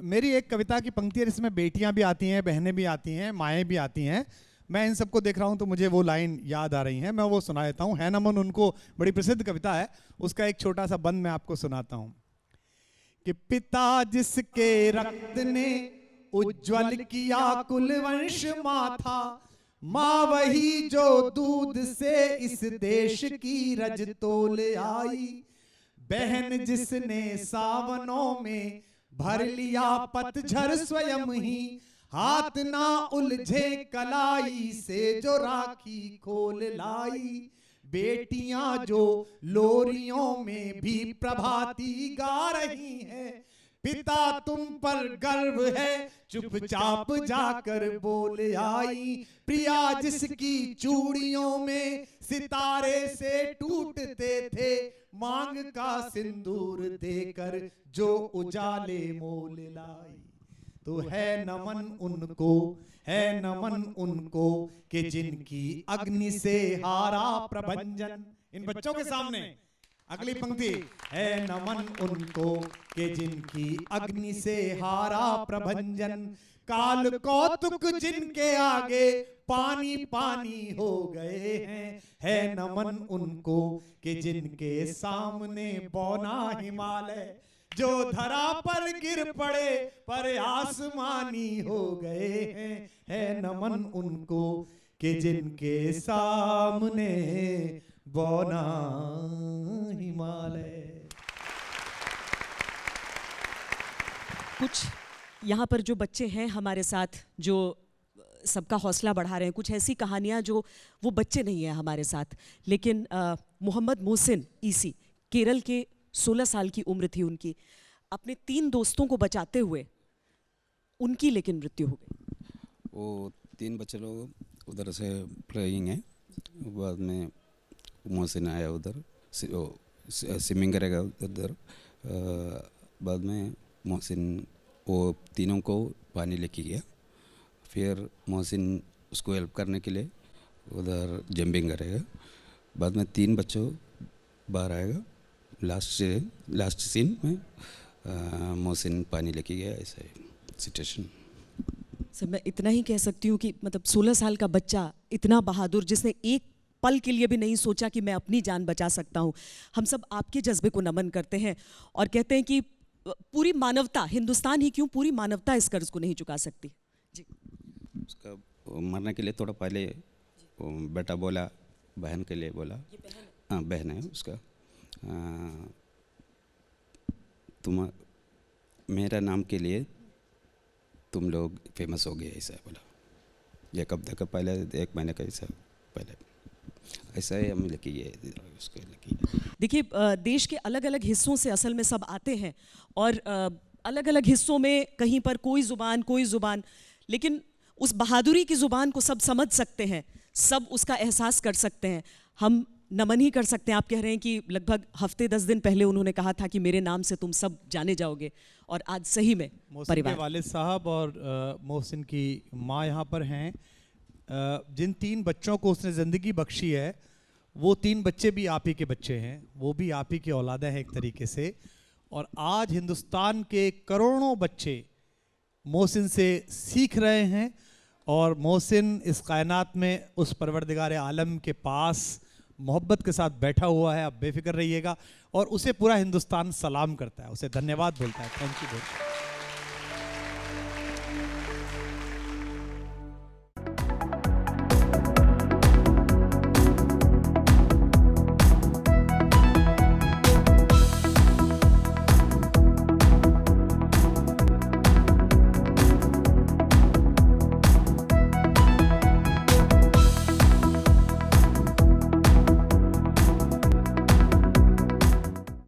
मेरी एक कविता की पंक्ति है जिसमें बेटियां भी आती हैं, बहनें भी आती हैं, माएँ भी आती हैं। मैं इन सबको देख रहा हूँ तो मुझे वो लाइन याद आ रही हैं, मैं वो सुना देता हूँ। है नमन उनको, बड़ी प्रसिद्ध कविता है, उसका एक छोटा सा बंद मैं आपको सुनाता हूँ कि पिता जिसके रक्त ने उज्ज्वल किया कुल वंश माथा, माँ वही जो दूध से इस देश की रज तोल आई, बहन जिसने सावनों में भर लिया पतझर स्वयं ही, हाथ ना उलझे कलाई से जो राखी खोल लाई, बेटियां जो लोरियों में भी प्रभाती गा रही हैं, पिता तुम पर गर्व है चुपचाप जाकर बोल आई, प्रिया जिसकी चूड़ियों में सितारे से टूटते थे, मांग का सिंदूर देकर जो उजाले मोल लाई। तो है नमन उनको, है नमन उनको कि जिनकी अग्नि से हारा प्रभंजन। इन बच्चों के सामने अगली पंक्ति है नमन उनको कि जिनकी अग्नि से हारा प्रभंजन, काल कौतुक जिनके आगे पानी पानी हो गए हैं, है नमन उनको कि जिनके सामने बौना हिमालय जो धरा पर गिर पड़े पर आसमानी हो गए हैं, है नमन उनको कि जिनके सामने बौना हिमालय। कुछ यहाँ पर जो बच्चे हैं हमारे साथ जो सबका हौसला बढ़ा रहे हैं, कुछ ऐसी कहानियाँ जो वो बच्चे नहीं हैं हमारे साथ, लेकिन मोहम्मद मोहसिन ईसी, केरल के 16 साल की उम्र थी उनकी, अपने 3 दोस्तों को बचाते हुए उनकी लेकिन मृत्यु हो गई। वो 3 बच्चे लोग उधर से प्लेइंग है, बाद में मोहसिन आया उधर, स्विमिंग करेगा उधर, बाद में मोहसिन वो तीनों को पानी लेके गया, फिर मोहसिन उसको हेल्प करने के लिए उधर जंपिंग करेगा, बाद में 3 बच्चों बाहर आएगा, लास्ट सीन में मोहसिन पानी लेके गया, ऐसा सिचुएशन। सर मैं इतना ही कह सकती हूँ कि मतलब 16 साल का बच्चा इतना बहादुर, जिसने एक पल के लिए भी नहीं सोचा कि मैं अपनी जान बचा सकता हूँ। हम सब आपके जज्बे को नमन करते हैं और कहते हैं कि पूरी मानवता, हिंदुस्तान ही क्यों, पूरी मानवता इस कर्ज को नहीं चुका सकती। जी, उसका मरने के लिए थोड़ा पहले बेटा बोला, बहन के लिए बोला, हाँ बहन है उसका, तुम मेरा नाम के लिए तुम लोग फेमस हो गए, ऐसा बोला। ये कब तक पहले 1 महीने का ऐसा पहले, ऐसा ही हम लेके गए उसके लेके। देखिए देश के अलग अलग हिस्सों से असल में सब आते हैं और अलग अलग हिस्सों में कहीं पर कोई ज़ुबान, लेकिन उस बहादुरी की ज़ुबान को सब समझ सकते हैं, सब उसका एहसास कर सकते हैं। हम नमन ही कर सकते हैं। आप कह रहे हैं कि लगभग हफ्ते 10 दिन पहले उन्होंने कहा था कि मेरे नाम से तुम सब जाने जाओगे, और आज सही में परिवार, वालिद साहब और मोहसिन की माँ यहाँ पर हैं। जिन 3 बच्चों को उसने ज़िंदगी बख्शी है, वो 3 बच्चे भी आप ही के बच्चे हैं, वो भी आप ही की औलादा हैं एक तरीके से। और आज हिंदुस्तान के करोड़ों बच्चे मोहसिन से सीख रहे हैं, और मोहसिन इस कायनात में उस परवरदिगार आलम के पास मोहब्बत के साथ बैठा हुआ है। आप बेफिक्र रहिएगा, और उसे पूरा हिंदुस्तान सलाम करता है, उसे धन्यवाद बोलता है। Thank you.